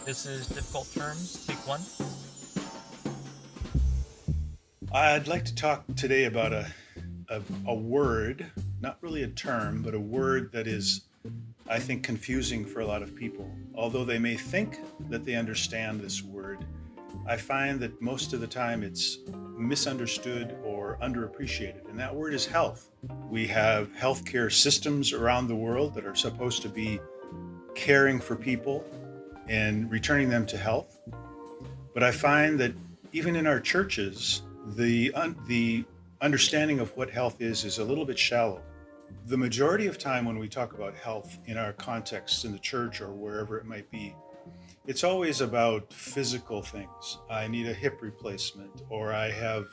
This is Difficult Terms, Take One. I'd like to talk today about a word, not really a term, but a word that is, I think, confusing for a lot of people. Although they may think that they understand this word, I find that most of the time it's misunderstood or underappreciated, and that word is health. We have healthcare systems around the world that are supposed to be caring for people and returning them to health. But I find that even in our churches, the understanding of what health is a little bit shallow. The majority of time when we talk about health in our context in the church or wherever it might be, it's always about physical things. I need a hip replacement, or I have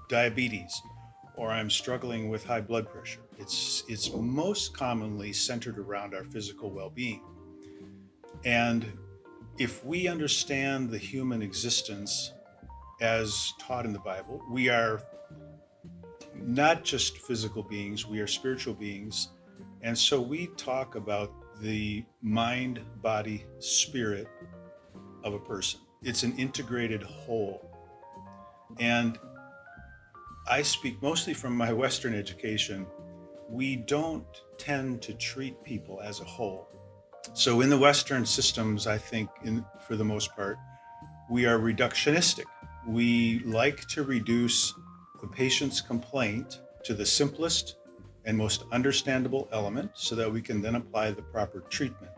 diabetes, or I'm struggling with high blood pressure. It's most commonly centered around our physical well-being. And if we understand the human existence as taught in the Bible, we are not just physical beings, we are spiritual beings. And so we talk about the mind, body, spirit of a person. It's an integrated whole. And I speak mostly from my Western education. We don't tend to treat people as a whole. So in the Western systems, I think, for the most part, we are reductionistic. We like to reduce the patient's complaint to the simplest and most understandable element so that we can then apply the proper treatment.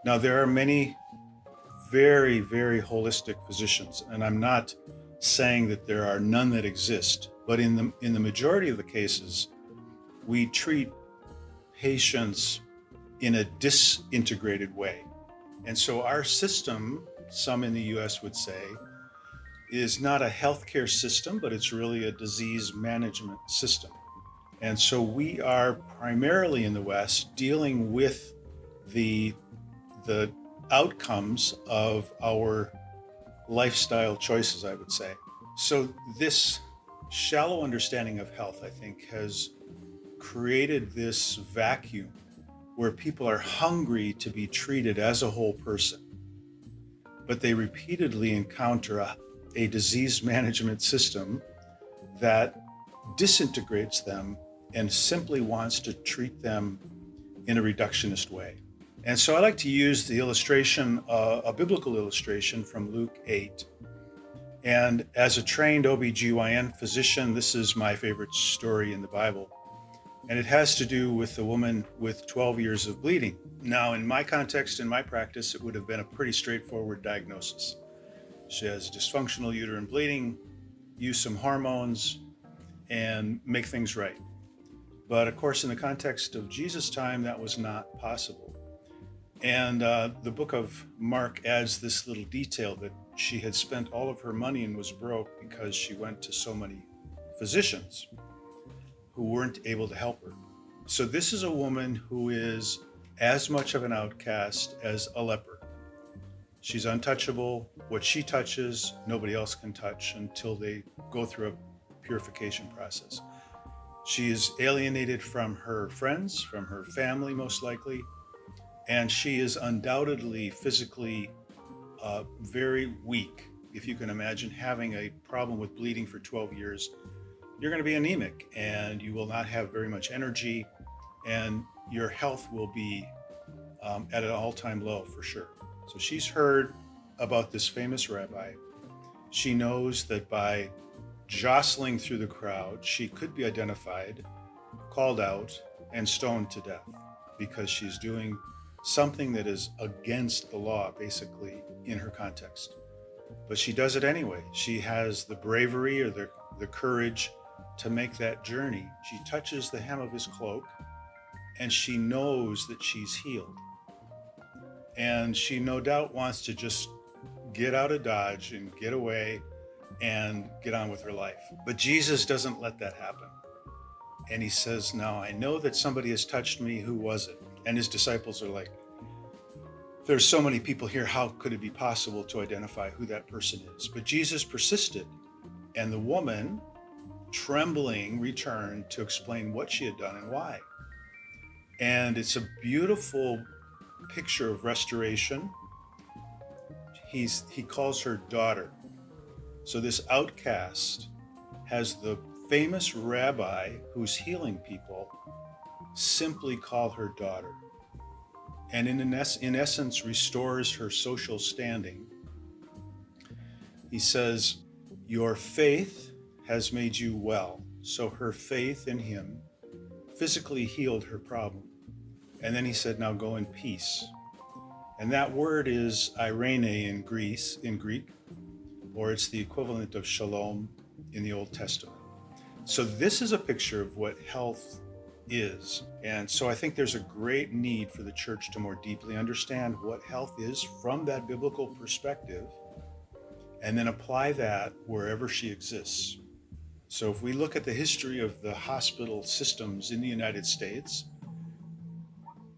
Now, there are many very, very holistic physicians, and I'm not saying that there are none that exist, but in the majority of the cases, we treat patients in a disintegrated way. And so our system, some in the US would say, is not a healthcare system, but it's really a disease management system. And so we are primarily in the West dealing with the the outcomes of our lifestyle choices, I would say. So this shallow understanding of health, I think, has created this vacuum where people are hungry to be treated as a whole person, but they repeatedly encounter a disease management system that disintegrates them and simply wants to treat them in a reductionist way. And so I like to use the illustration, a biblical illustration from Luke 8. And as a trained OBGYN physician, this is my favorite story in the Bible. And it has to do with a woman with 12 years of bleeding. Now, in my context, in my practice, it would have been a pretty straightforward diagnosis. She has dysfunctional uterine bleeding, use some hormones, and make things right. But of course, in the context of Jesus' time, that was not possible. And the book of Mark adds this little detail that she had spent all of her money and was broke because she went to so many physicians who weren't able to help her. So this is a woman who is as much of an outcast as a leper. She's untouchable. What she touches, nobody else can touch until they go through a purification process. She is alienated from her friends, from her family, most likely, and she is undoubtedly physically very weak. If you can imagine having a problem with bleeding for 12 years, you're going to be anemic and you will not have very much energy, and your health will be at an all time low for sure. So she's heard about this famous rabbi. She knows that by jostling through the crowd, she could be identified, called out, and stoned to death because she's doing something that is against the law, basically, in her context. But she does it anyway. She has the bravery or the courage to make that journey. She touches the hem of his cloak and she knows that she's healed. And she no doubt wants to just get out of Dodge and get away and get on with her life. But Jesus doesn't let that happen. And he says, "Now I know that somebody has touched me. Who was it?" And his disciples are like, "There's so many people here. How could it be possible to identify who that person is?" But Jesus persisted. And the woman, trembling, returned to explain what she had done and why. And it's a beautiful picture of restoration. He calls her daughter. So this outcast has the famous rabbi who's healing people simply call her daughter, and in essence restores her social standing. He says, your faith has made you well. So her faith in him physically healed her problem. And then he said, now go in peace. And that word is irene in Greek, or it's the equivalent of shalom in the Old Testament. So this is a picture of what health is. And so I think there's a great need for the church to more deeply understand what health is from that biblical perspective, and then apply that wherever she exists. So if we look at the history of the hospital systems in the United States,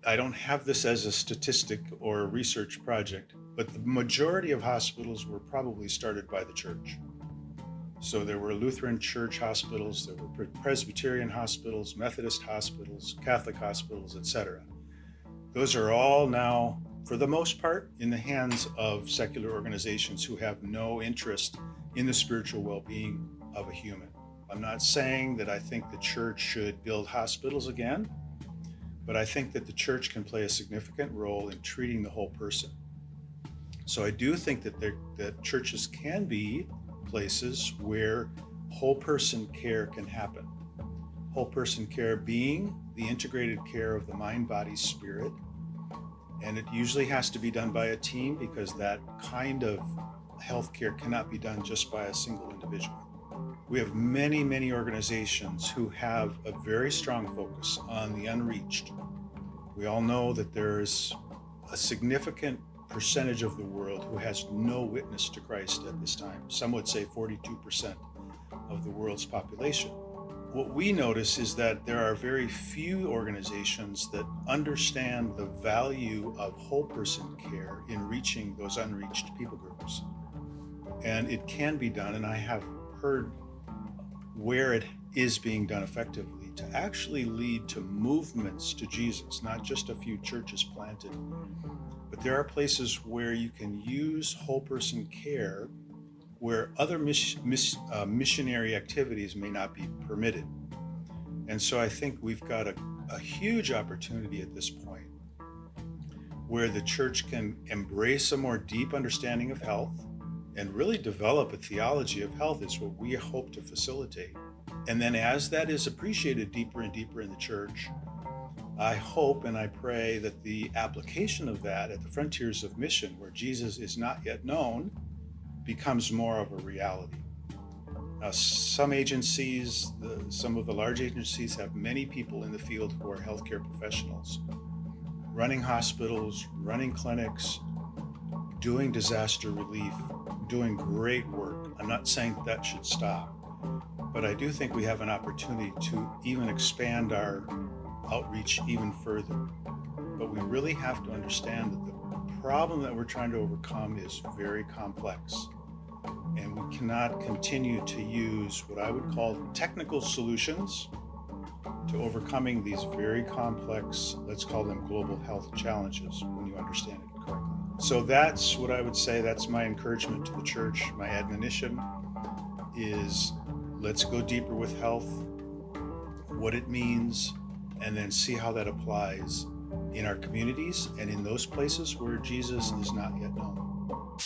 I don't have this as a statistic or a research project, but the majority of hospitals were probably started by the church. So there were Lutheran church hospitals, there were Presbyterian hospitals, Methodist hospitals, Catholic hospitals, etc. Those are all now, for the most part, in the hands of secular organizations who have no interest in the spiritual well-being of a human. I'm not saying that I think the church should build hospitals again, but I think that the church can play a significant role in treating the whole person. So I do think that churches can be places where whole person care can happen. Whole person care being the integrated care of the mind, body, spirit. And it usually has to be done by a team, because that kind of healthcare cannot be done just by a single individual. We have many, many organizations who have a very strong focus on the unreached. We all know that there's a significant percentage of the world who has no witness to Christ at this time. Some would say 42% of the world's population. What we notice is that there are very few organizations that understand the value of whole person care in reaching those unreached people groups. And it can be done, and I have heard where it is being done effectively to actually lead to movements to Jesus, not just a few churches planted. But there are places where you can use whole person care where other missionary activities may not be permitted. And so I think we've got a huge opportunity at this point where the church can embrace a more deep understanding of health and really develop a theology of health is what we hope to facilitate. And then as that is appreciated deeper and deeper in the church, I hope and I pray that the application of that at the frontiers of mission, where Jesus is not yet known, becomes more of a reality. Now, some agencies, some of the large agencies have many people in the field who are healthcare professionals, running hospitals, running clinics, doing disaster relief, doing great work. I'm not saying that should stop, but I do think we have an opportunity to even expand our outreach even further. But we really have to understand that the problem that we're trying to overcome is very complex. And we cannot continue to use what I would call technical solutions to overcoming these very complex, let's call them global health challenges, when you understand it correctly. So that's what I would say. That's my encouragement to the church. My admonition is let's go deeper with health, what it means, and then see how that applies in our communities and in those places where Jesus is not yet known.